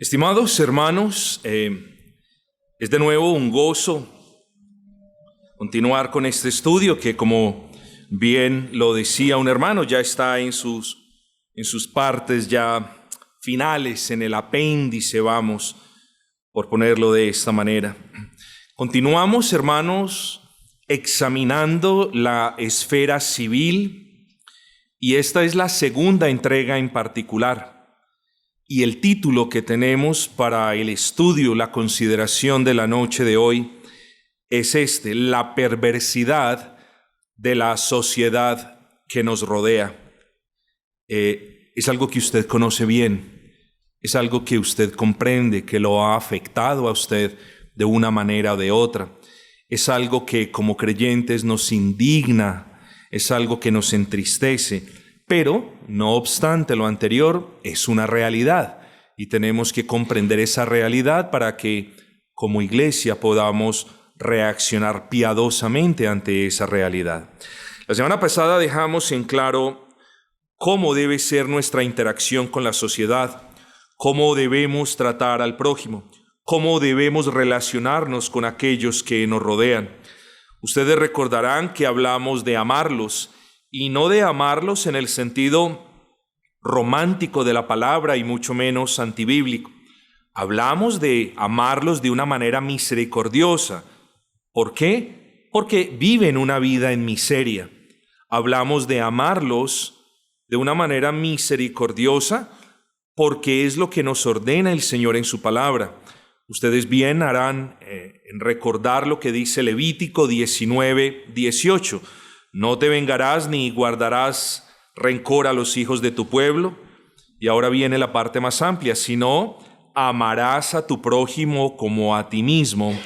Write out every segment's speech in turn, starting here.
Estimados hermanos, es de nuevo un gozo continuar con este estudio que, como bien lo decía un hermano, ya está en sus partes ya finales, en el apéndice, vamos, por ponerlo de esta manera. Continuamos, hermanos, examinando la esfera civil, y esta es la segunda entrega en particular. Y el título que tenemos para el estudio, la consideración de la noche de hoy, es la perversidad de la sociedad que nos rodea. Es algo que usted conoce bien, es algo que usted comprende, que lo ha afectado a usted de una manera o de otra. Es algo que como creyentes nos indigna, es algo que nos entristece. Pero, no obstante lo anterior, es una realidad y tenemos que comprender esa realidad para que, como iglesia, podamos reaccionar piadosamente ante esa realidad. La semana pasada dejamos en claro cómo debe ser nuestra interacción con la sociedad, cómo debemos tratar al prójimo, cómo debemos relacionarnos con aquellos que nos rodean. Ustedes recordarán que hablamos de amarlos, y no de amarlos en el sentido romántico de la palabra y mucho menos antibíblico. Hablamos de amarlos de una manera misericordiosa. ¿Por qué? Porque viven una vida en miseria. Hablamos de amarlos de una manera misericordiosa porque es lo que nos ordena el Señor en su palabra. Ustedes bien harán en recordar lo que dice Levítico 19:18. No te vengarás ni guardarás rencor a los hijos de tu pueblo. Y ahora viene la parte más amplia, sino amarás a tu prójimo como a ti mismo,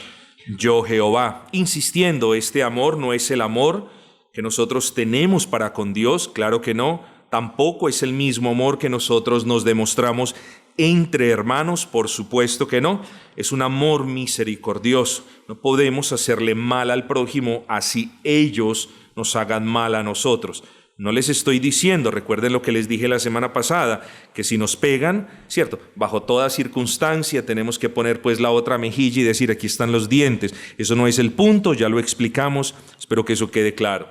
yo Jehová. Insistiendo, este amor no es el amor que nosotros tenemos para con Dios, claro que no. Tampoco es el mismo amor que nosotros nos demostramos entre hermanos, por supuesto que no. Es un amor misericordioso. No podemos hacerle mal al prójimo así ellos nos hagan mal a nosotros. No les estoy diciendo, recuerden lo que les dije la semana pasada, que si nos pegan, cierto, bajo toda circunstancia tenemos que poner pues la otra mejilla y decir aquí están los dientes. Eso no es el punto, ya lo explicamos, espero que eso quede claro.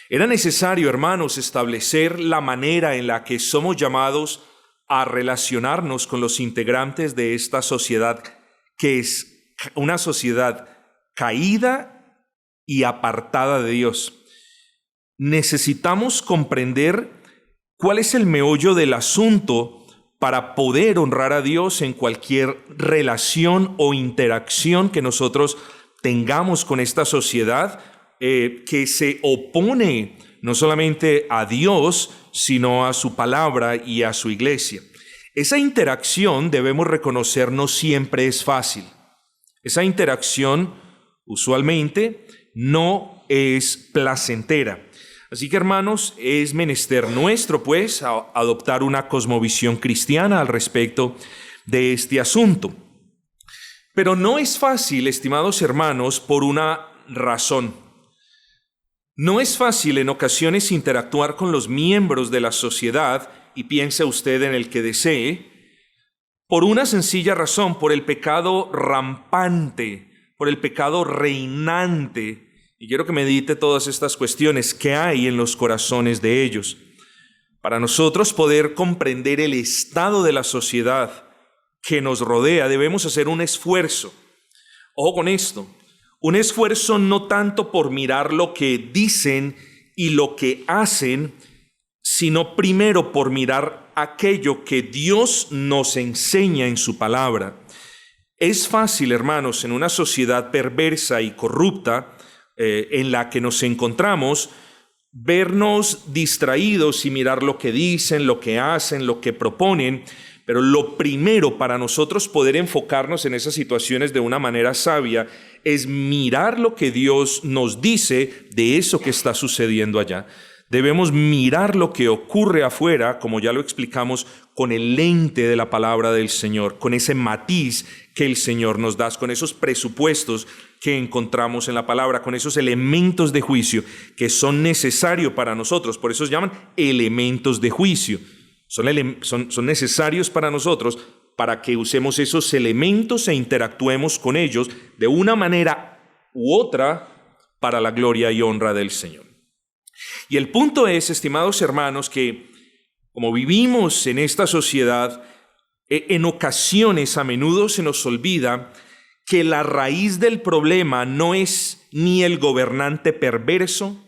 Era necesario, hermanos, establecer la manera en la que somos llamados a relacionarnos con los integrantes de esta sociedad, que es una sociedad caída y apartada de Dios. Necesitamos comprender cuál es el meollo del asunto para poder honrar a Dios en cualquier relación o interacción que nosotros tengamos con esta sociedad que se opone no solamente a Dios, sino a su palabra y a su iglesia. Esa interacción, debemos reconocer, no siempre es fácil. Esa interacción usualmente no es placentera. Así que, hermanos, es menester nuestro, pues, adoptar una cosmovisión cristiana al respecto de este asunto. Pero no es fácil, estimados hermanos, por una razón. No es fácil en ocasiones interactuar con los miembros de la sociedad, y piense usted en el que desee, por una sencilla razón, por el pecado rampante, por el pecado reinante. Y quiero que medite todas estas cuestiones que hay en los corazones de ellos. Para nosotros poder comprender el estado de la sociedad que nos rodea, debemos hacer un esfuerzo. Ojo con esto, un esfuerzo no tanto por mirar lo que dicen y lo que hacen, sino primero por mirar aquello que Dios nos enseña en su palabra. Es fácil, hermanos, en una sociedad perversa y corrupta, en la que nos encontramos, vernos distraídos y mirar lo que dicen, lo que hacen, lo que proponen, pero lo primero para nosotros poder enfocarnos en esas situaciones de una manera sabia es mirar lo que Dios nos dice de eso que está sucediendo allá. Debemos mirar lo que ocurre afuera, como ya lo explicamos, con el lente de la palabra del Señor, con ese matiz que el Señor nos da, con esos presupuestos que encontramos en la palabra, con esos elementos de juicio que son necesarios para nosotros. Por eso se llaman elementos de juicio. Son necesarios para nosotros para que usemos esos elementos e interactuemos con ellos de una manera u otra para la gloria y honra del Señor. Y el punto es, estimados hermanos, que como vivimos en esta sociedad, en ocasiones a menudo se nos olvida que la raíz del problema no es ni el gobernante perverso,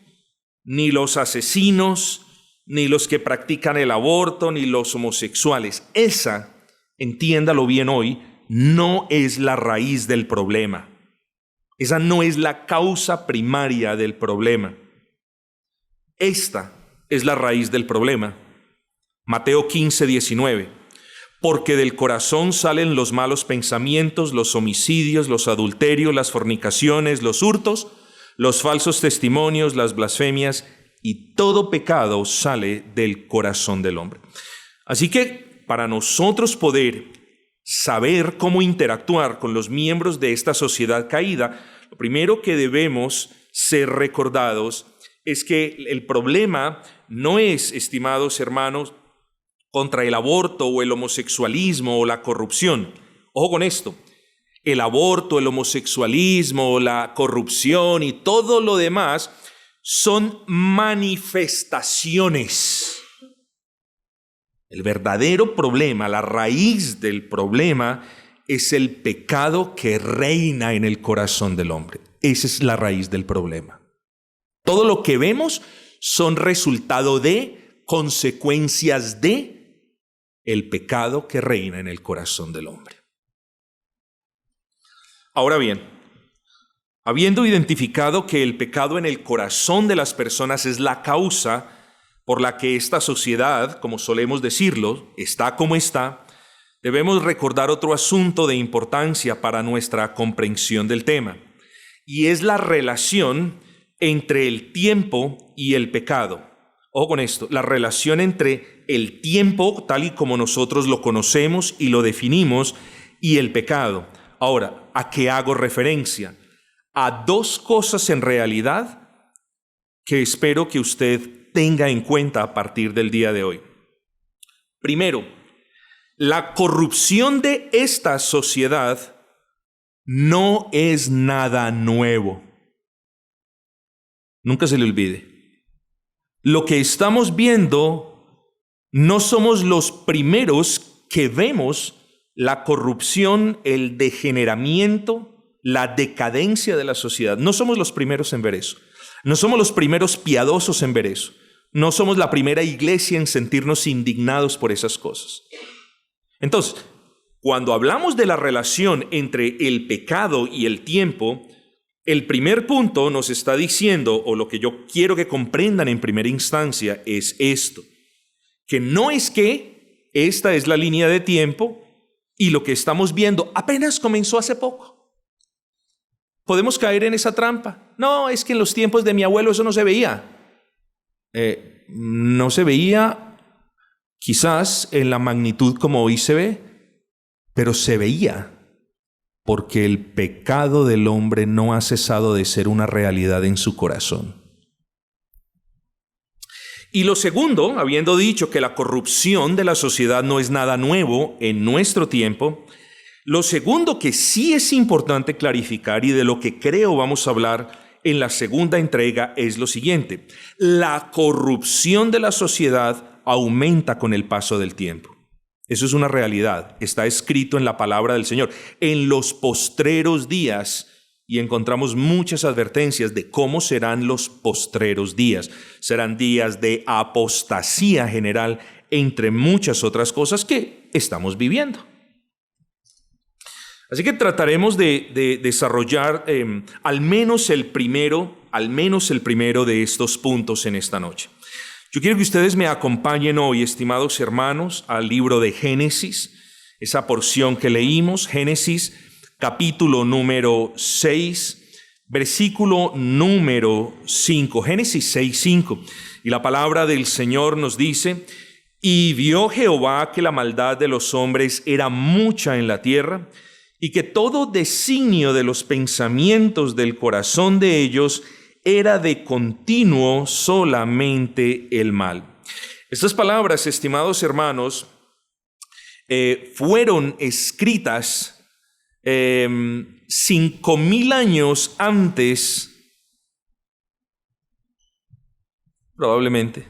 ni los asesinos, ni los que practican el aborto, ni los homosexuales. Esa, entiéndalo bien hoy, no es la raíz del problema. Esa no es la causa primaria del problema. Esta es la raíz del problema. Mateo 15:19. Porque del corazón salen los malos pensamientos, los homicidios, los adulterios, las fornicaciones, los hurtos, los falsos testimonios, las blasfemias, y todo pecado sale del corazón del hombre. Así que para nosotros poder saber cómo interactuar con los miembros de esta sociedad caída, lo primero que debemos ser recordados es que el problema no es, estimados hermanos, contra el aborto o el homosexualismo o la corrupción. Ojo con esto, el aborto, el homosexualismo, la corrupción y todo lo demás son manifestaciones. El verdadero problema, la raíz del problema, es el pecado que reina en el corazón del hombre. Esa es la raíz del problema. Todo lo que vemos son resultado de, consecuencias de, el pecado que reina en el corazón del hombre. Ahora bien, habiendo identificado que el pecado en el corazón de las personas es la causa por la que esta sociedad, como solemos decirlo, está como está, debemos recordar otro asunto de importancia para nuestra comprensión del tema, y es la relación entre el tiempo y el pecado. Ojo con esto, la relación entre el tiempo, tal y como nosotros lo conocemos y lo definimos, y el pecado. Ahora, ¿a qué hago referencia? A dos cosas en realidad que espero que usted tenga en cuenta a partir del día de hoy. Primero, la corrupción de esta sociedad no es nada nuevo. Nunca se le olvide. Lo que estamos viendo, no somos los primeros que vemos la corrupción, el degeneramiento, la decadencia de la sociedad. No somos los primeros en ver eso. No somos los primeros piadosos en ver eso. No somos la primera iglesia en sentirnos indignados por esas cosas. Entonces, cuando hablamos de la relación entre el pecado y el tiempo, el primer punto nos está diciendo, o lo que yo quiero que comprendan en primera instancia, es esto: que no es que esta es la línea de tiempo y lo que estamos viendo apenas comenzó hace poco. Podemos caer en esa trampa. No, es que en los tiempos de mi abuelo eso no se veía. No se veía quizás en la magnitud como hoy se ve, pero se veía. Porque el pecado del hombre no ha cesado de ser una realidad en su corazón. Y lo segundo, habiendo dicho que la corrupción de la sociedad no es nada nuevo en nuestro tiempo, lo segundo que sí es importante clarificar y de lo que creo vamos a hablar en la segunda entrega es lo siguiente: la corrupción de la sociedad aumenta con el paso del tiempo. Eso es una realidad, está escrito en la palabra del Señor. En los postreros días, y encontramos muchas advertencias de cómo serán los postreros días. Serán días de apostasía general, entre muchas otras cosas que estamos viviendo. Así que trataremos de desarrollar al menos el primero de estos puntos en esta noche. Yo quiero que ustedes me acompañen hoy, estimados hermanos, al libro de Génesis, esa porción que leímos, Génesis capítulo número 6, versículo número 5, Génesis 6:5. Y la palabra del Señor nos dice: y vio Jehová que la maldad de los hombres era mucha en la tierra, y que todo designio de los pensamientos del corazón de ellos era de continuo solamente el mal. Estas palabras, estimados hermanos, fueron escritas 5,000 años antes, probablemente,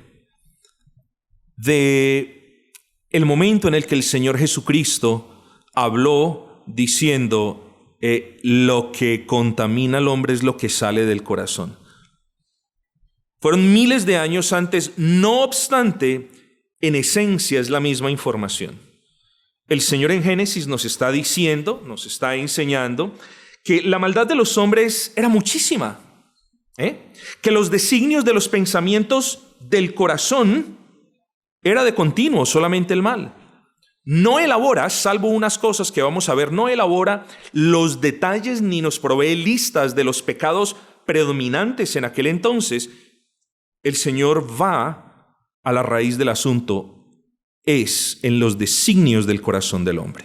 de el momento en el que el Señor Jesucristo habló diciendo, lo que contamina al hombre es lo que sale del corazón. Fueron miles de años antes, no obstante, en esencia es la misma información. El Señor en Génesis nos está diciendo, nos está enseñando que la maldad de los hombres era muchísima, que los designios de los pensamientos del corazón era de continuo solamente el mal. No elabora, salvo unas cosas que vamos a ver, no elabora los detalles ni nos provee listas de los pecados predominantes en aquel entonces. El Señor va a la raíz del asunto, es en los designios del corazón del hombre.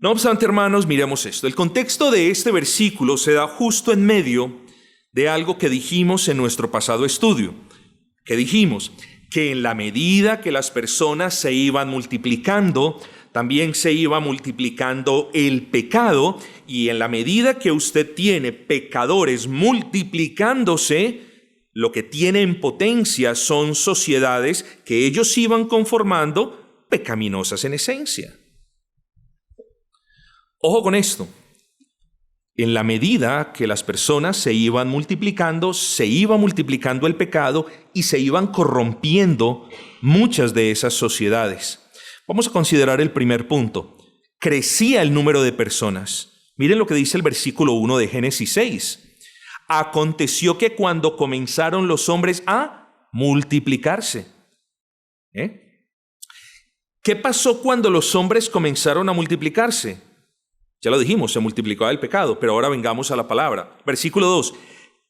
No obstante, hermanos, miremos esto. El contexto de este versículo se da justo en medio de algo que dijimos en nuestro pasado estudio. Que dijimos que en la medida que las personas se iban multiplicando, también se iba multiplicando el pecado, y en la medida que usted tiene pecadores multiplicándose, lo que tiene en potencia son sociedades que ellos iban conformando pecaminosas en esencia. Ojo con esto. En la medida que las personas se iban multiplicando, se iba multiplicando el pecado y se iban corrompiendo muchas de esas sociedades. Vamos a considerar el primer punto. Crecía el número de personas. Miren lo que dice el versículo 1 de Génesis 6. Aconteció que cuando comenzaron los hombres a multiplicarse. ¿Qué pasó cuando los hombres comenzaron a multiplicarse? Ya lo dijimos, se multiplicaba el pecado, pero ahora vengamos a la palabra. Versículo 2.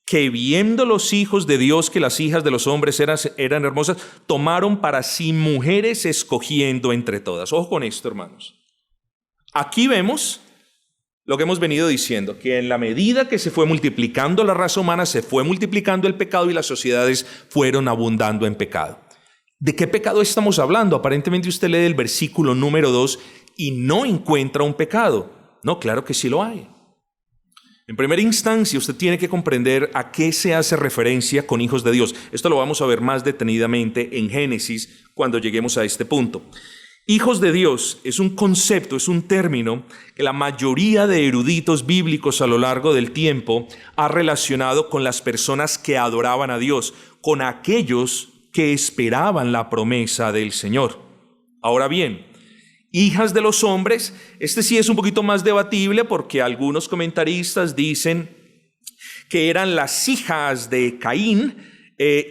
Que viendo los hijos de Dios que las hijas de los hombres eran hermosas, tomaron para sí mujeres escogiendo entre todas. Ojo con esto, hermanos. Aquí vemos lo que hemos venido diciendo, que en la medida que se fue multiplicando la raza humana, se fue multiplicando el pecado y las sociedades fueron abundando en pecado. ¿De qué pecado estamos hablando? Aparentemente usted lee el versículo número 2 y no encuentra un pecado. No, claro que sí lo hay. En primera instancia, usted tiene que comprender a qué se hace referencia con hijos de Dios. Esto lo vamos a ver más detenidamente en Génesis cuando lleguemos a este punto. Hijos de Dios es un concepto, es un término que la mayoría de eruditos bíblicos a lo largo del tiempo ha relacionado con las personas que adoraban a Dios, con aquellos que esperaban la promesa del Señor. Ahora bien, hijas de los hombres, este sí es un poquito más debatible porque algunos comentaristas dicen que eran las hijas de Caín,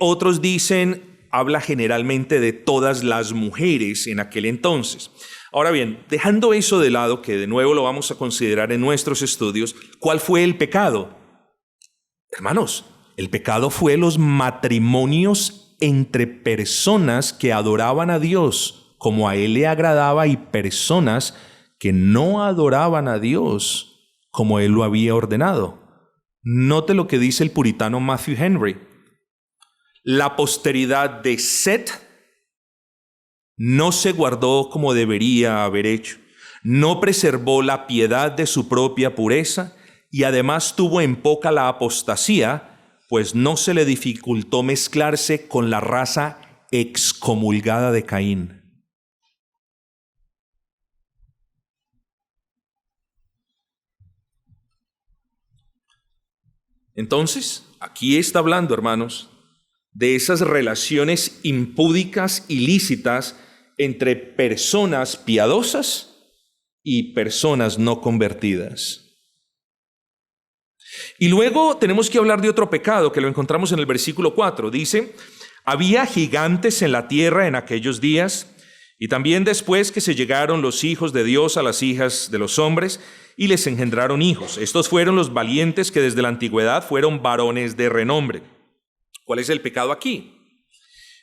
otros dicen habla generalmente de todas las mujeres en aquel entonces. Ahora bien, dejando eso de lado, que de nuevo lo vamos a considerar en nuestros estudios, ¿cuál fue el pecado? Hermanos, el pecado fue los matrimonios entre personas que adoraban a Dios como a Él le agradaba y personas que no adoraban a Dios como Él lo había ordenado. Note lo que dice el puritano Matthew Henry. La posteridad de Set no se guardó como debería haber hecho, no preservó la piedad de su propia pureza y además tuvo en poca la apostasía, pues no se le dificultó mezclarse con la raza excomulgada de Caín. Entonces, aquí está hablando, hermanos, de esas relaciones impúdicas, ilícitas, entre personas piadosas y personas no convertidas. Y luego tenemos que hablar de otro pecado que lo encontramos en el versículo 4. Dice, había gigantes en la tierra en aquellos días, y también después que se llegaron los hijos de Dios a las hijas de los hombres, y les engendraron hijos. Estos fueron los valientes que desde la antigüedad fueron varones de renombre. ¿Cuál es el pecado aquí?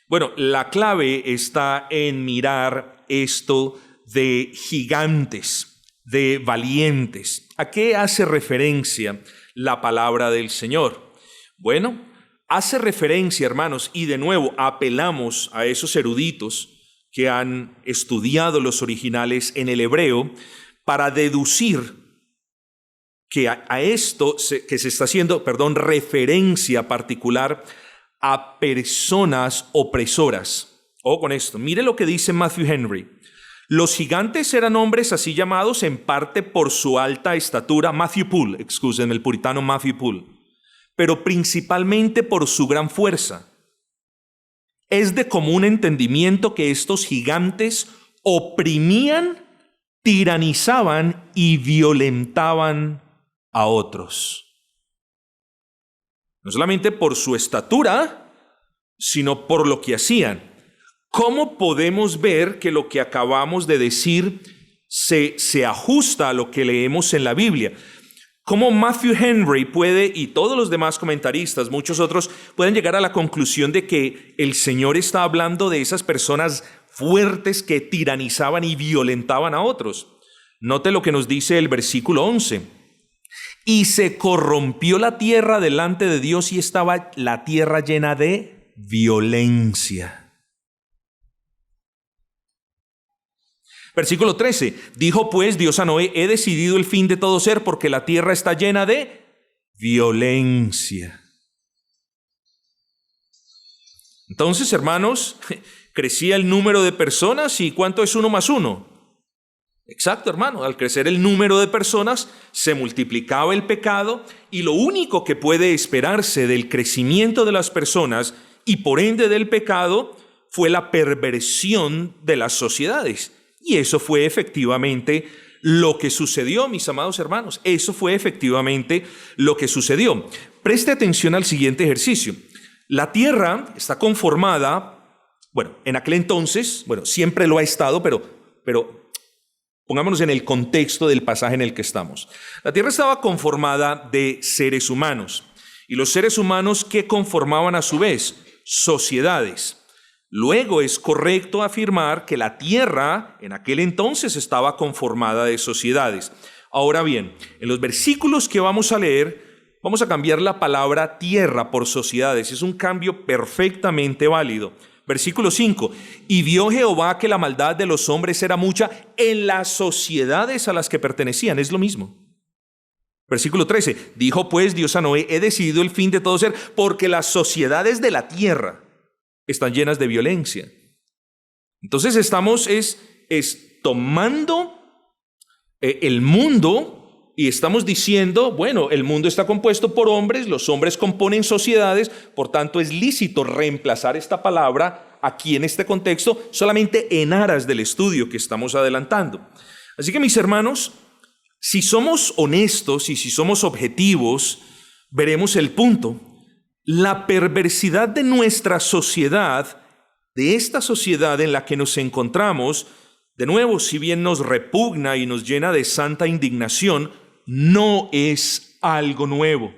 Bueno, la clave está en mirar esto de gigantes, de valientes. ¿A qué hace referencia la palabra del Señor? Bueno, hace referencia, hermanos, y de nuevo apelamos a esos eruditos que han estudiado los originales en el hebreo para deducir que a esto que se está haciendo, referencia particular a personas opresoras. Ojo con esto, mire lo que dice Matthew Henry. Los gigantes eran hombres así llamados en parte por su alta estatura, Matthew Poole, excúsenme, el puritano Matthew Poole, pero principalmente por su gran fuerza. Es de común entendimiento que estos gigantes oprimían, tiranizaban y violentaban a otros. No solamente por su estatura, sino por lo que hacían. ¿Cómo podemos ver que lo que acabamos de decir se ajusta a lo que leemos en la Biblia? ¿Cómo Matthew Henry puede, y todos los demás comentaristas, muchos otros, pueden llegar a la conclusión de que el Señor está hablando de esas personas fuertes que tiranizaban y violentaban a otros? Note lo que nos dice el versículo 11. Y se corrompió la tierra delante de Dios y estaba la tierra llena de violencia. Versículo 13, dijo pues Dios a Noé, he decidido el fin de todo ser porque la tierra está llena de violencia. Entonces, hermanos, crecía el número de personas y ¿cuánto es 1 más 1? Exacto, hermano, al crecer el número de personas se multiplicaba el pecado y lo único que puede esperarse del crecimiento de las personas y por ende del pecado fue la perversión de las sociedades. Y eso fue efectivamente lo que sucedió, mis amados hermanos. Eso fue efectivamente lo que sucedió. Preste atención al siguiente ejercicio. La tierra está conformada, en aquel entonces, siempre lo ha estado, pero pongámonos en el contexto del pasaje en el que estamos. La tierra estaba conformada de seres humanos. Y los seres humanos, ¿qué conformaban a su vez? Sociedades. Luego es correcto afirmar que la tierra en aquel entonces estaba conformada de sociedades. Ahora bien, en los versículos que vamos a leer, vamos a cambiar la palabra tierra por sociedades. Es un cambio perfectamente válido. Versículo 5. Y vio Jehová que la maldad de los hombres era mucha en las sociedades a las que pertenecían. Es lo mismo. Versículo 13. Dijo pues Dios a Noé, he decidido el fin de todo ser porque las sociedades de la tierra están llenas de violencia. Entonces estamos tomando el mundo y estamos diciendo, el mundo está compuesto por hombres, los hombres componen sociedades, por tanto es lícito reemplazar esta palabra aquí en este contexto solamente en aras del estudio que estamos adelantando. Así que mis hermanos, si somos honestos y si somos objetivos, veremos el punto. La perversidad de nuestra sociedad, de esta sociedad en la que nos encontramos, de nuevo, si bien nos repugna y nos llena de santa indignación, no es algo nuevo.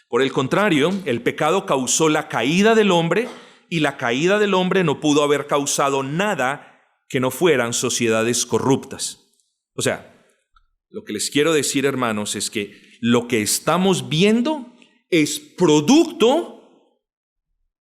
Por el contrario, el pecado causó la caída del hombre y la caída del hombre no pudo haber causado nada que no fueran sociedades corruptas. O sea, lo que les quiero decir, hermanos, es que lo que estamos viendo es producto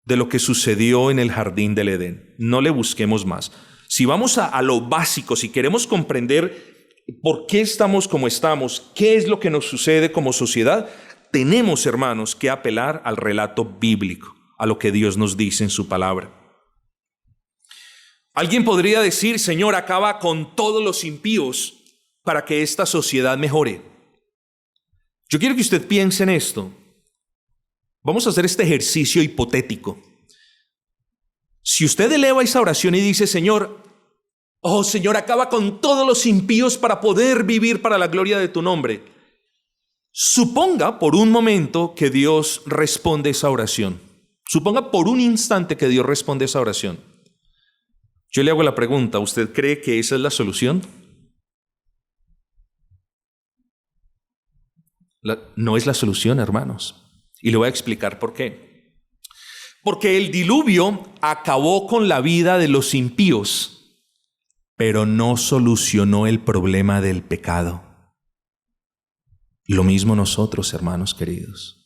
de lo que sucedió en el jardín del Edén. No le busquemos más. Si vamos a lo básico, si queremos comprender por qué estamos como estamos, qué es lo que nos sucede como sociedad, tenemos, hermanos, que apelar al relato bíblico, a lo que Dios nos dice en su palabra. Alguien podría decir, Señor, acaba con todos los impíos para que esta sociedad mejore. Yo quiero que usted piense en esto. Vamos a hacer este ejercicio hipotético. Si usted eleva esa oración y dice, Señor, oh Señor, acaba con todos los impíos para poder vivir para la gloria de tu nombre. Suponga por un momento que Dios responde esa oración. Suponga por un instante que Dios responde esa oración. Yo le hago la pregunta, ¿usted cree que esa es la solución? No es la solución, hermanos. Y le voy a explicar por qué. Porque el diluvio acabó con la vida de los impíos, pero no solucionó el problema del pecado. Lo mismo nosotros, hermanos queridos.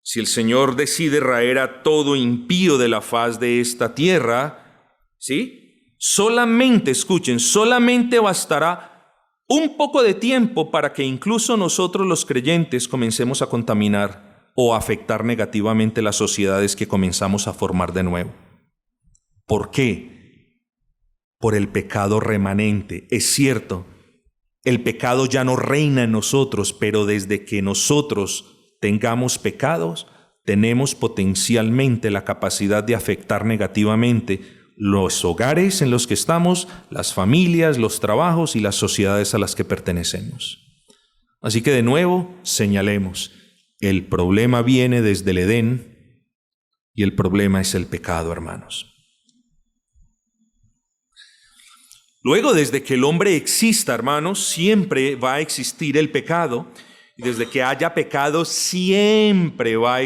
Si el Señor decide raer a todo impío de la faz de esta tierra, ¿sí? Solamente, escuchen, solamente bastará un poco de tiempo para que incluso nosotros los creyentes comencemos a contaminar o afectar negativamente las sociedades que comenzamos a formar de nuevo. ¿Por qué? Por el pecado remanente. Es cierto, el pecado ya no reina en nosotros, pero desde que nosotros tengamos pecados, tenemos potencialmente la capacidad de afectar negativamente los hogares en los que estamos, las familias, los trabajos y las sociedades a las que pertenecemos. Así que de nuevo señalemos, el problema viene desde el Edén y el problema es el pecado, hermanos. Luego, desde que el hombre exista, hermanos, siempre va a existir el pecado. Y desde que haya pecado, siempre van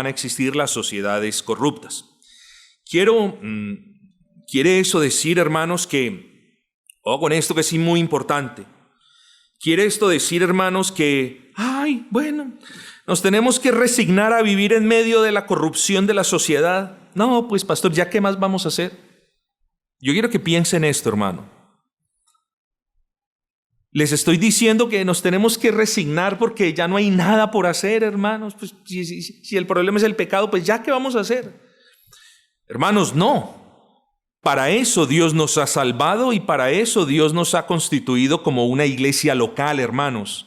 a existir las sociedades corruptas. Quiere eso decir, hermanos, con esto que es muy importante. Quiere esto decir, hermanos, que, nos tenemos que resignar a vivir en medio de la corrupción de la sociedad. No, pues pastor, ¿ya qué más vamos a hacer? Yo quiero que piensen esto, hermano. Les estoy diciendo que nos tenemos que resignar porque ya no hay nada por hacer, hermanos. Pues si el problema es el pecado, pues ¿ya qué vamos a hacer? Hermanos, no. Para eso Dios nos ha salvado y para eso Dios nos ha constituido como una iglesia local, hermanos.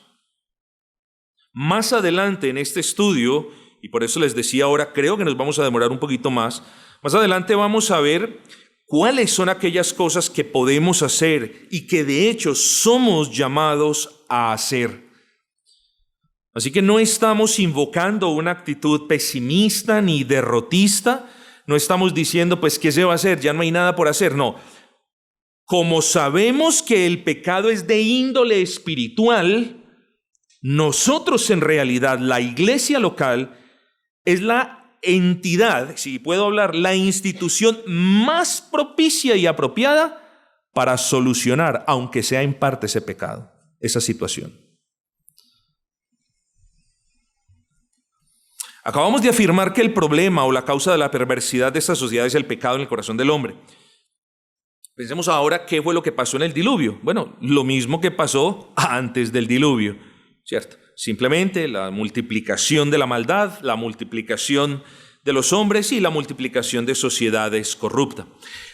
Más adelante en este estudio, y por eso les decía ahora, creo que nos vamos a demorar un poquito más adelante vamos a ver ¿cuáles son aquellas cosas que podemos hacer y que de hecho somos llamados a hacer? Así que no estamos invocando una actitud pesimista ni derrotista. No estamos diciendo, pues, ¿qué se va a hacer? Ya no hay nada por hacer. No. Como sabemos que el pecado es de índole espiritual, nosotros en realidad, la iglesia local, es la entidad, si puedo hablar, la institución más propicia y apropiada para solucionar, aunque sea en parte ese pecado, esa situación. Acabamos de afirmar que el problema o la causa de la perversidad de esta sociedad es el pecado en el corazón del hombre. Pensemos ahora qué fue lo que pasó en el diluvio. Bueno, lo mismo que pasó antes del diluvio, ¿cierto? Simplemente la multiplicación de la maldad, la multiplicación de los hombres y la multiplicación de sociedades corruptas.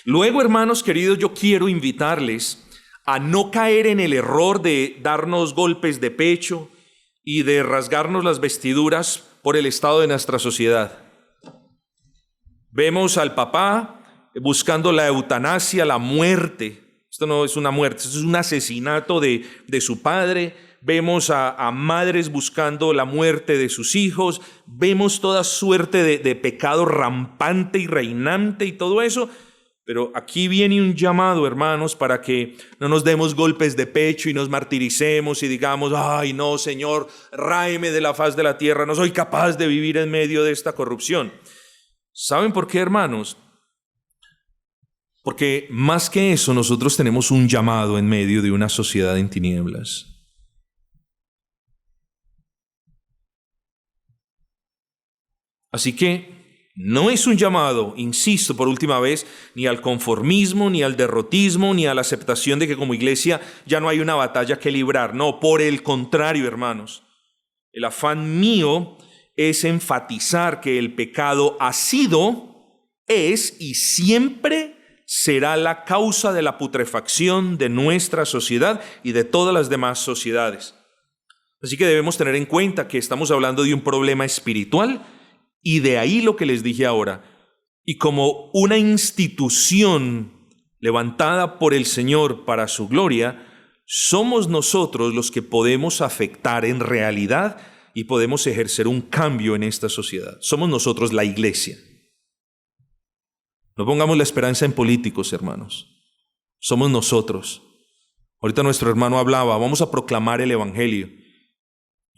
Luego, hermanos queridos, yo quiero invitarles a no caer en el error de darnos golpes de pecho y de rasgarnos las vestiduras por el estado de nuestra sociedad. Vemos al papá buscando la eutanasia, la muerte. Esto no es una muerte, esto es un asesinato de su padre. Vemos a madres buscando la muerte de sus hijos, vemos toda suerte de pecado rampante y reinante y todo eso, pero aquí viene un llamado, hermanos, para que no nos demos golpes de pecho y nos martiricemos y digamos, ay no, Señor, ráeme de la faz de la tierra, no soy capaz de vivir en medio de esta corrupción. ¿Saben por qué, hermanos? Porque más que eso, nosotros tenemos un llamado en medio de una sociedad en tinieblas. Así que no es un llamado, insisto por última vez, ni al conformismo, ni al derrotismo, ni a la aceptación de que como iglesia ya no hay una batalla que librar. No, por el contrario, hermanos. El afán mío es enfatizar que el pecado ha sido, es y siempre será la causa de la putrefacción de nuestra sociedad y de todas las demás sociedades. Así que debemos tener en cuenta que estamos hablando de un problema espiritual. Y de ahí lo que les dije ahora, y como una institución levantada por el Señor para su gloria, somos nosotros los que podemos afectar en realidad y podemos ejercer un cambio en esta sociedad. Somos nosotros la iglesia. No pongamos la esperanza en políticos, hermanos. Somos nosotros. Ahorita nuestro hermano hablaba, vamos a proclamar el evangelio.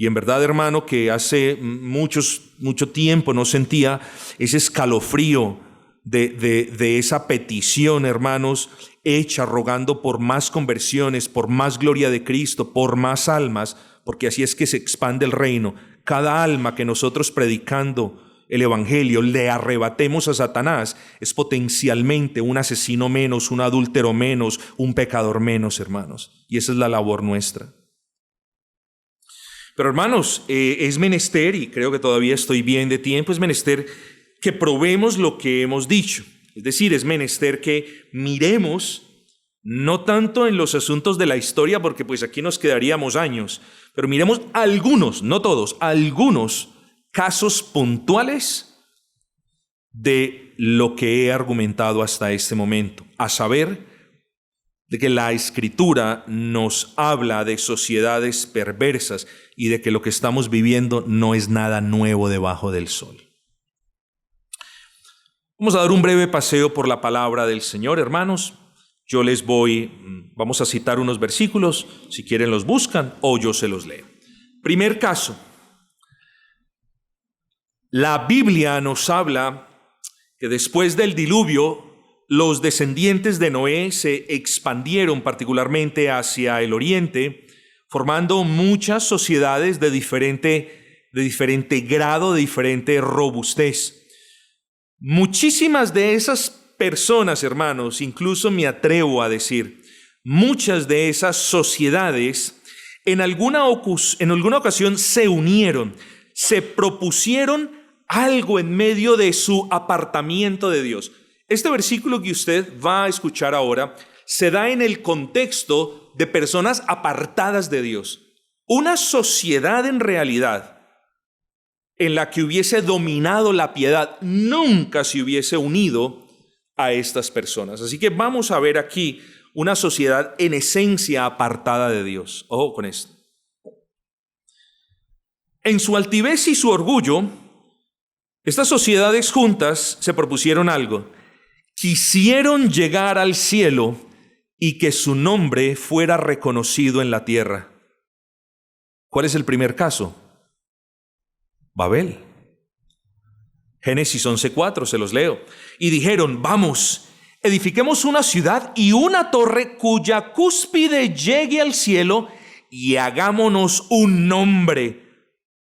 Y en verdad, hermano, que hace mucho tiempo no sentía ese escalofrío de esa petición, hermanos, hecha rogando por más conversiones, por más gloria de Cristo, por más almas, porque así es que se expande el reino. cada alma que nosotros predicando el Evangelio le arrebatemos a Satanás es potencialmente un asesino menos, un adúltero menos, un pecador menos, hermanos. Y esa es la labor nuestra. Pero hermanos, es menester, y creo que todavía estoy bien de tiempo, es menester que probemos lo que hemos dicho. Es decir, es menester que miremos, no tanto en los asuntos de la historia, porque pues aquí nos quedaríamos años, pero miremos algunos, no todos, algunos casos puntuales de lo que he argumentado hasta este momento, a saber, de que la Escritura nos habla de sociedades perversas y de que lo que estamos viviendo no es nada nuevo debajo del sol. Vamos a dar un breve paseo por la palabra del Señor, hermanos. Vamos a citar unos versículos, si quieren los buscan o yo se los leo. Primer caso. La Biblia nos habla que después del diluvio, los descendientes de Noé se expandieron particularmente hacia el oriente, formando muchas sociedades de diferente grado, de diferente robustez. Muchísimas de esas personas, hermanos, incluso me atrevo a decir, muchas de esas sociedades en alguna ocasión se unieron, se propusieron algo en medio de su apartamiento de Dios. Este versículo que usted va a escuchar ahora se da en el contexto de personas apartadas de Dios. Una sociedad en realidad en la que hubiese dominado la piedad nunca se hubiese unido a estas personas. Así que vamos a ver aquí una sociedad en esencia apartada de Dios. Ojo con esto. En su altivez y su orgullo, estas sociedades juntas se propusieron algo. Quisieron llegar al cielo y que su nombre fuera reconocido en la tierra. ¿Cuál es el primer caso? Babel. Génesis 11:4, se los leo. Y dijeron, vamos, edifiquemos una ciudad y una torre cuya cúspide llegue al cielo y hagámonos un nombre,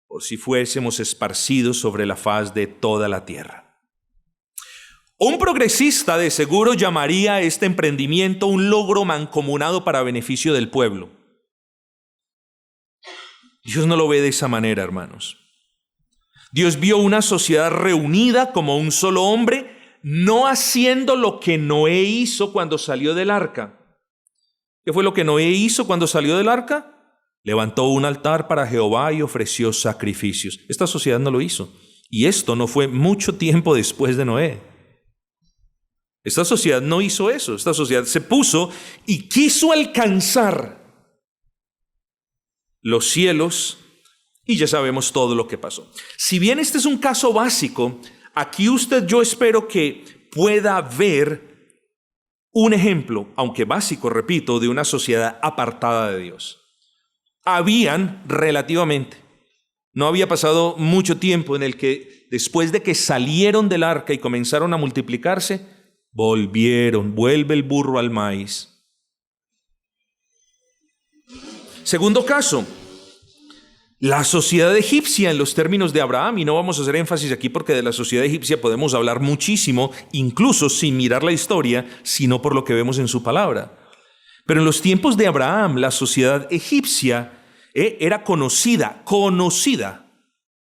por si fuésemos esparcidos sobre la faz de toda la tierra. Un progresista de seguro llamaría a este emprendimiento un logro mancomunado para beneficio del pueblo. Dios no lo ve de esa manera, hermanos. Dios vio una sociedad reunida como un solo hombre, no haciendo lo que Noé hizo cuando salió del arca. ¿Qué fue lo que Noé hizo cuando salió del arca? Levantó un altar para Jehová y ofreció sacrificios. Esta sociedad no lo hizo. Y esto no fue mucho tiempo después de Noé. Esta sociedad no hizo eso. Esta sociedad se puso y quiso alcanzar los cielos y ya sabemos todo lo que pasó. Si bien este es un caso básico, aquí yo espero que pueda ver un ejemplo, aunque básico, repito, de una sociedad apartada de Dios. No había pasado mucho tiempo en el que después de que salieron del arca y comenzaron a multiplicarse, vuelve el burro al maíz. Segundo caso, la sociedad egipcia en los términos de Abraham, y no vamos a hacer énfasis aquí porque de la sociedad egipcia podemos hablar muchísimo, incluso sin mirar la historia, sino por lo que vemos en su palabra. Pero en los tiempos de Abraham, la sociedad egipcia era conocida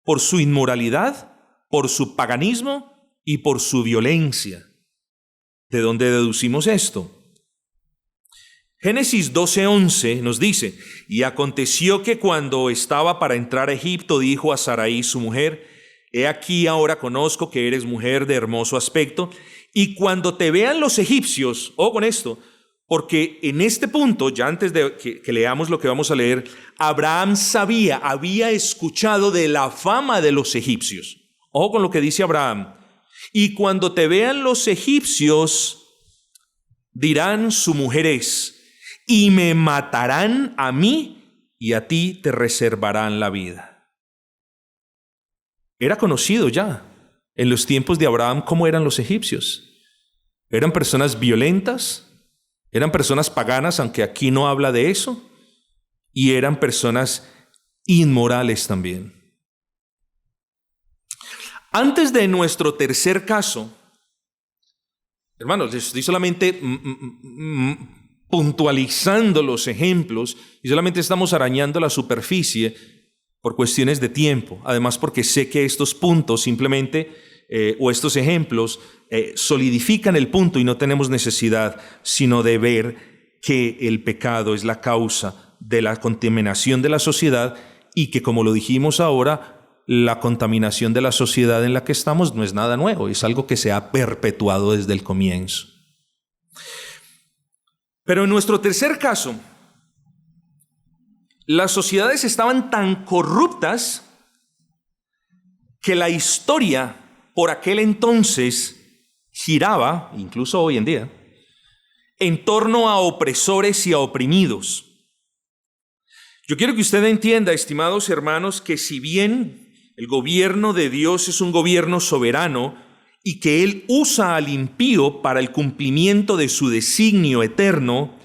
por su inmoralidad, por su paganismo y por su violencia. ¿De dónde deducimos esto? Génesis 12:11 nos dice, y aconteció que cuando estaba para entrar a Egipto, dijo a Sarai su mujer, he aquí ahora conozco que eres mujer de hermoso aspecto, y cuando te vean los egipcios, ojo con esto, porque en este punto, ya antes de que leamos lo que vamos a leer, Abraham había escuchado de la fama de los egipcios. Ojo con lo que dice Abraham. Y cuando te vean los egipcios, dirán su mujer es, y me matarán a mí, y a ti te reservarán la vida. Era conocido ya en los tiempos de Abraham cómo eran los egipcios. Eran personas violentas, eran personas paganas, aunque aquí no habla de eso, y eran personas inmorales también. Antes de nuestro tercer caso, hermanos, estoy solamente puntualizando los ejemplos y solamente estamos arañando la superficie por cuestiones de tiempo. Además, porque sé que estos puntos simplemente, o estos ejemplos, solidifican el punto y no tenemos necesidad sino de ver que el pecado es la causa de la contaminación de la sociedad y que, como lo dijimos ahora, la contaminación de la sociedad en la que estamos no es nada nuevo, es algo que se ha perpetuado desde el comienzo. Pero en nuestro tercer caso, las sociedades estaban tan corruptas que la historia por aquel entonces giraba, incluso hoy en día, en torno a opresores y a oprimidos. Yo quiero que usted entienda, estimados hermanos, que si bien el gobierno de Dios es un gobierno soberano y que Él usa al impío para el cumplimiento de su designio eterno,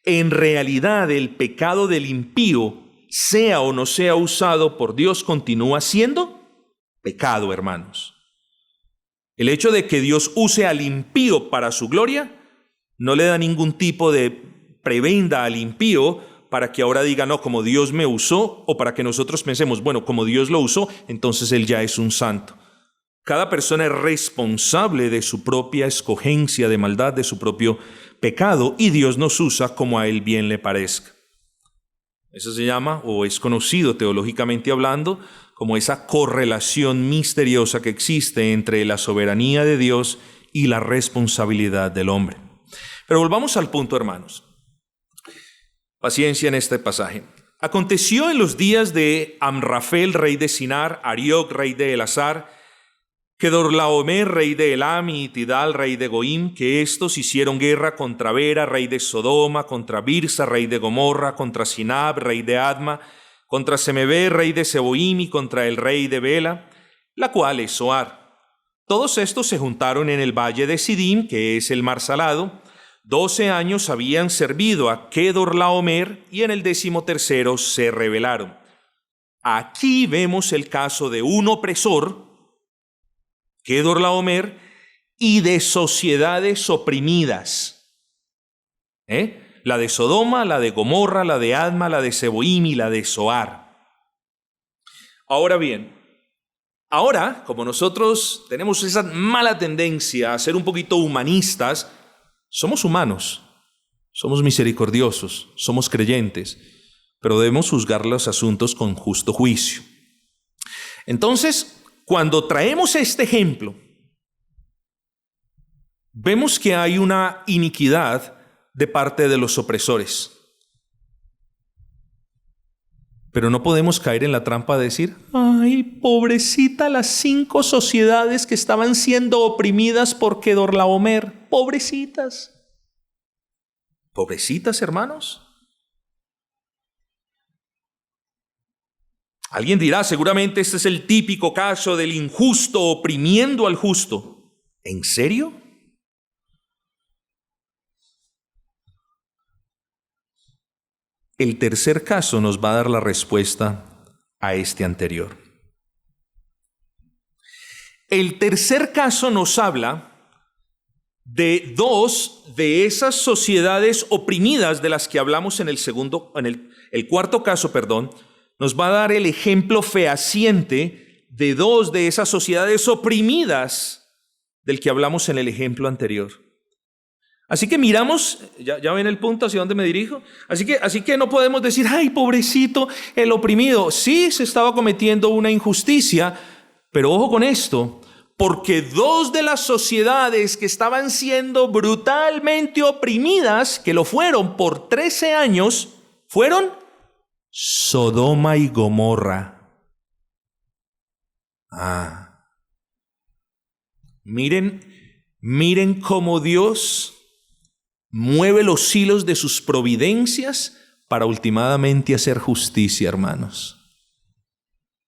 en realidad el pecado del impío, sea o no sea usado por Dios, continúa siendo pecado, hermanos. El hecho de que Dios use al impío para su gloria no le da ningún tipo de prebenda al impío para que ahora diga, no, como Dios me usó, o para que nosotros pensemos, bueno, como Dios lo usó, entonces Él ya es un santo. Cada persona es responsable de su propia escogencia de maldad, de su propio pecado, y Dios nos usa como a Él bien le parezca. Eso se llama, o es conocido teológicamente hablando, como esa correlación misteriosa que existe entre la soberanía de Dios y la responsabilidad del hombre. Pero volvamos al punto, hermanos. Paciencia en este pasaje. Aconteció en los días de Amrafel, rey de Sinar, Arioc, rey de Elazar, Kedorlaomer, rey de Elam, y Tidal, rey de Goim, que estos hicieron guerra contra Bera, rey de Sodoma, contra Birsa, rey de Gomorra, contra Sinab, rey de Adma, contra Semebé, rey de Seboim, y contra el rey de Bela, la cual es Zoar. Todos estos se juntaron en el valle de Sidim, que es el mar salado. 12 años habían servido a Kedorlaomer y en el 13º se rebelaron. Aquí vemos el caso de un opresor, Kedorlaomer, y de sociedades oprimidas. La de Sodoma, la de Gomorra, la de Adma, la de Seboim y la de Zoar. Ahora bien, como nosotros tenemos esa mala tendencia a ser un poquito humanistas, somos humanos, somos misericordiosos, somos creyentes, pero debemos juzgar los asuntos con justo juicio. Entonces, cuando traemos este ejemplo, vemos que hay una iniquidad de parte de los opresores. Pero no podemos caer en la trampa de decir, ay, pobrecita las 5 sociedades que estaban siendo oprimidas por Kedorlaomer. Pobrecitas. ¿Pobrecitas, hermanos? Alguien dirá, seguramente este es el típico caso del injusto oprimiendo al justo. ¿En serio? El tercer caso nos va a dar la respuesta a este anterior. El tercer caso nos habla de 2 de esas sociedades oprimidas de las que hablamos en el cuarto caso, nos va a dar el ejemplo fehaciente de 2 de esas sociedades oprimidas del que hablamos en el ejemplo anterior. Así que miramos, ya ven el punto hacia dónde me dirijo. Así que no podemos decir, ay, pobrecito, el oprimido. Sí, se estaba cometiendo una injusticia, pero ojo con esto, porque 2 de las sociedades que estaban siendo brutalmente oprimidas, que lo fueron por 13 años, fueron Sodoma y Gomorra. Miren cómo Dios mueve los hilos de sus providencias para ultimadamente hacer justicia, hermanos.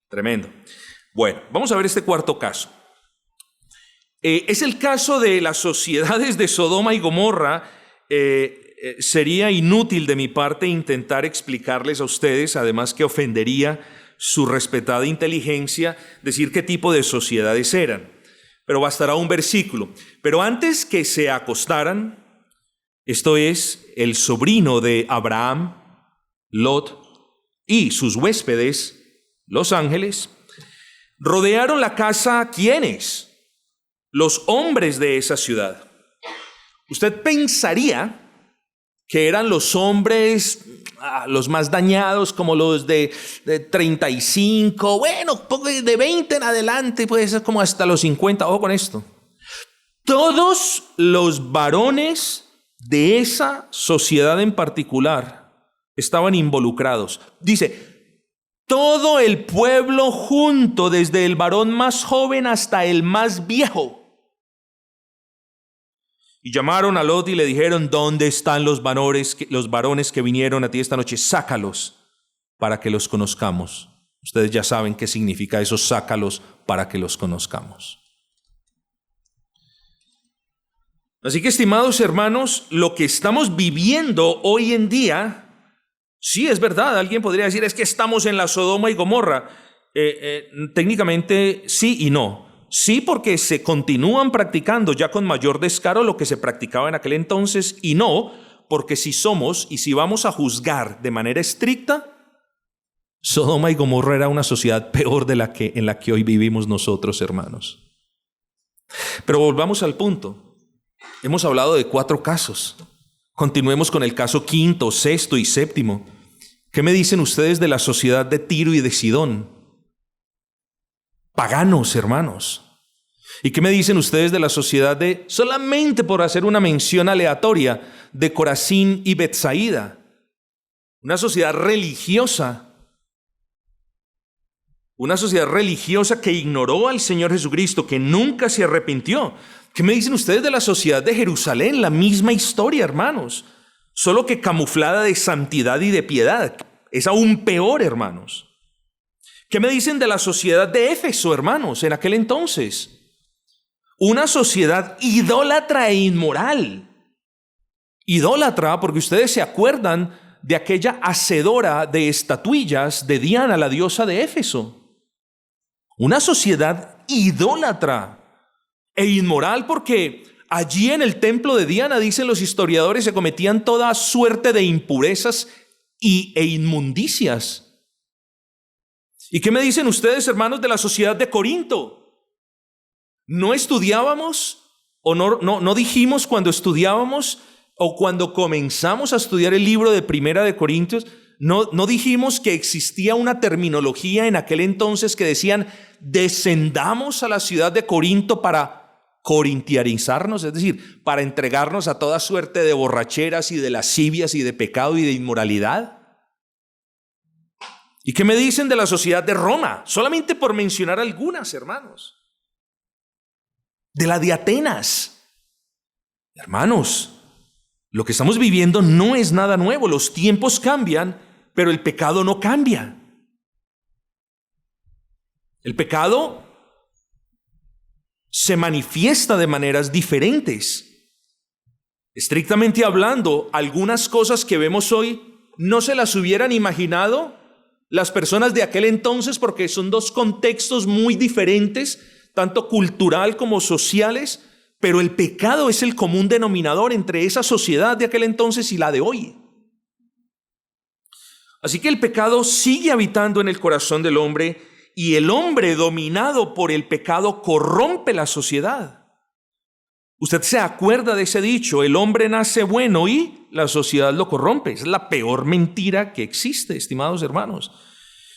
Tremendo. Bueno, vamos a ver este cuarto caso. Es el caso de las sociedades de Sodoma y Gomorra. Sería inútil de mi parte intentar explicarles a ustedes, además que ofendería su respetada inteligencia, decir qué tipo de sociedades eran. Pero bastará un versículo. Pero antes que se acostaran, esto es, el sobrino de Abraham, Lot, y sus huéspedes, los ángeles, rodearon la casa, ¿quiénes? Los hombres de esa ciudad. Usted pensaría que eran los hombres los más dañados, como los de 35, bueno, de 20 en adelante, puede ser como hasta los 50, ojo con esto. Todos los varones de esa sociedad en particular estaban involucrados. Dice, todo el pueblo junto, desde el varón más joven hasta el más viejo. Y llamaron a Lot y le dijeron, ¿dónde están los varones que vinieron a ti esta noche? Sácalos para que los conozcamos. Ustedes ya saben qué significa eso, sácalos para que los conozcamos. Así que, estimados hermanos, lo que estamos viviendo hoy en día, sí es verdad, alguien podría decir, es que estamos en la Sodoma y Gomorra. Técnicamente sí y no. Sí, porque se continúan practicando ya con mayor descaro lo que se practicaba en aquel entonces, y no, porque si somos y si vamos a juzgar de manera estricta, Sodoma y Gomorra era una sociedad peor de la que en la que hoy vivimos nosotros, hermanos. Pero volvamos al punto. Hemos hablado de 4 casos. Continuemos con el caso 5º, 6º y 7º. ¿Qué me dicen ustedes de la sociedad de Tiro y de Sidón? Paganos, hermanos. ¿Y qué me dicen ustedes de la sociedad de, solamente por hacer una mención aleatoria, de Corazín y Betsaida? Una sociedad religiosa. Una sociedad religiosa que ignoró al Señor Jesucristo, que nunca se arrepintió. ¿Qué me dicen ustedes de la sociedad de Jerusalén? La misma historia, hermanos. Solo que camuflada de santidad y de piedad. Es aún peor, hermanos. ¿Qué me dicen de la sociedad de Éfeso, hermanos, en aquel entonces? Una sociedad idólatra e inmoral. Idólatra, porque ustedes se acuerdan de aquella hacedora de estatuillas de Diana, la diosa de Éfeso. Una sociedad idólatra e inmoral, porque allí en el templo de Diana, dicen los historiadores, se cometían toda suerte de impurezas e inmundicias. ¿Y qué me dicen ustedes, hermanos, de la sociedad de Corinto? ¿No estudiábamos o no dijimos cuando estudiábamos o cuando comenzamos a estudiar el libro de Primera de Corintios, no dijimos que existía una terminología en aquel entonces que decían, descendamos a la ciudad de Corinto para corintiarizarnos, es decir, para entregarnos a toda suerte de borracheras y de lascivias y de pecado y de inmoralidad? ¿Y qué me dicen de la sociedad de Roma? Solamente por mencionar algunas, hermanos. De la de Atenas. Hermanos, lo que estamos viviendo no es nada nuevo. Los tiempos cambian, pero el pecado no cambia. El pecado se manifiesta de maneras diferentes. Estrictamente hablando, algunas cosas que vemos hoy no se las hubieran imaginado las personas de aquel entonces, porque son 2 contextos muy diferentes, tanto cultural como sociales, pero el pecado es el común denominador entre esa sociedad de aquel entonces y la de hoy. Así que el pecado sigue habitando en el corazón del hombre, y el hombre dominado por el pecado corrompe la sociedad. Usted se acuerda de ese dicho, el hombre nace bueno y la sociedad lo corrompe. Es la peor mentira que existe, estimados hermanos.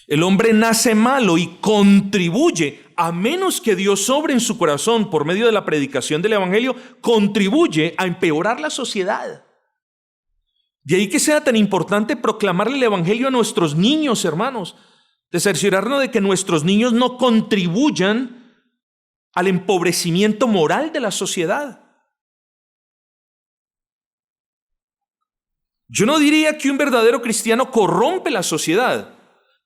El hombre nace malo y contribuye, a menos que Dios obre en su corazón por medio de la predicación del evangelio, contribuye a empeorar la sociedad. De ahí que sea tan importante proclamarle el evangelio a nuestros niños, hermanos, de cerciorarnos de que nuestros niños no contribuyan al empobrecimiento moral de la sociedad. Yo no diría que un verdadero cristiano corrompe la sociedad,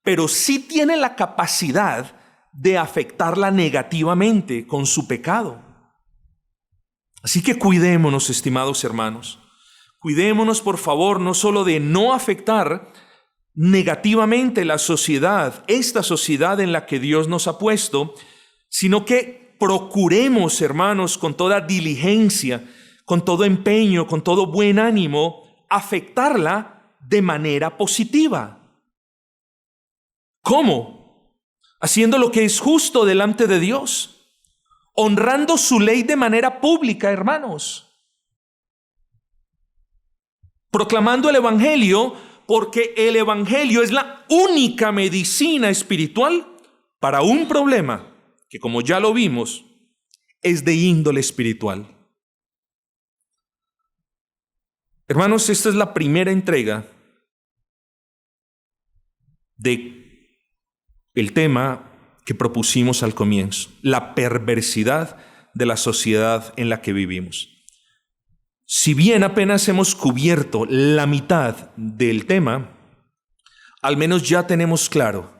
pero sí tiene la capacidad de afectarla negativamente con su pecado. Así que cuidémonos, estimados hermanos. Cuidémonos, por favor, no solo de no afectar negativamente la sociedad, esta sociedad en la que Dios nos ha puesto, sino que procuremos, hermanos, con toda diligencia, con todo empeño, con todo buen ánimo, afectarla de manera positiva. ¿Cómo? Haciendo lo que es justo delante de Dios, honrando su ley de manera pública, hermanos. Proclamando el Evangelio, porque el Evangelio es la única medicina espiritual para un problema que, como ya lo vimos, es de índole espiritual. Hermanos, esta es la primera entrega de el tema que propusimos al comienzo, la perversidad de la sociedad en la que vivimos. Si bien apenas hemos cubierto la mitad del tema, al menos ya tenemos claro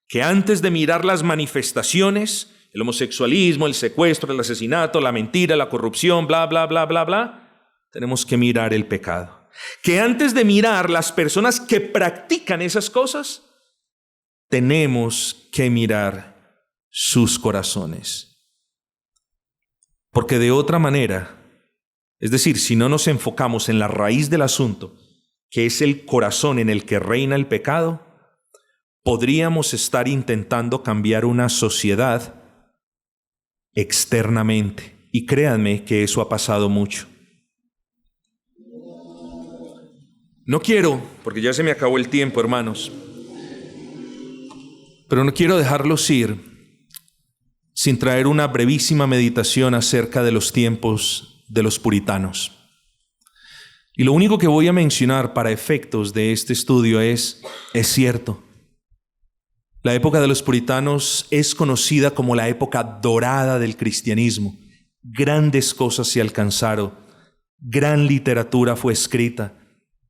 que antes de mirar las manifestaciones, el homosexualismo, el secuestro, el asesinato, la mentira, la corrupción, bla, bla, bla, bla, bla, tenemos que mirar el pecado. Que antes de mirar las personas que practican esas cosas, tenemos que mirar sus corazones. Porque de otra manera, es decir, si no nos enfocamos en la raíz del asunto, que es el corazón en el que reina el pecado, podríamos estar intentando cambiar una sociedad externamente. Y créanme que eso ha pasado mucho. No quiero, porque ya se me acabó el tiempo, hermanos, pero no quiero dejarlos ir sin traer una brevísima meditación acerca de los tiempos de los puritanos. Y lo único que voy a mencionar para efectos de este estudio es cierto. La época de los puritanos es conocida como la época dorada del cristianismo. Grandes cosas se alcanzaron, gran literatura fue escrita.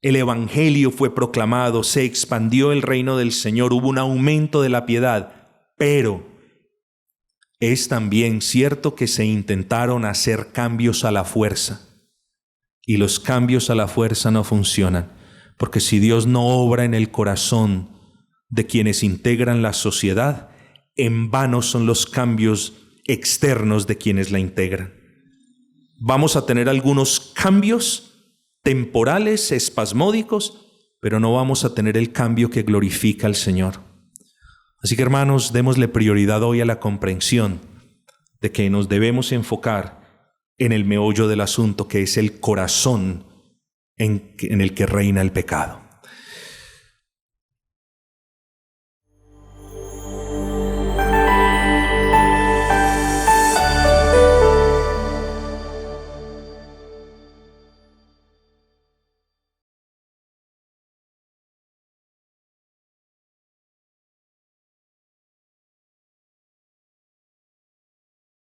El Evangelio fue proclamado, se expandió el reino del Señor, hubo un aumento de la piedad, pero es también cierto que se intentaron hacer cambios a la fuerza, y los cambios a la fuerza no funcionan, porque si Dios no obra en el corazón de quienes integran la sociedad, en vano son los cambios externos de quienes la integran. Vamos a tener algunos cambios temporales, espasmódicos, pero no vamos a tener el cambio que glorifica al Señor. Así que, hermanos, démosle prioridad hoy a la comprensión de que nos debemos enfocar en el meollo del asunto, que es el corazón en el que reina el pecado.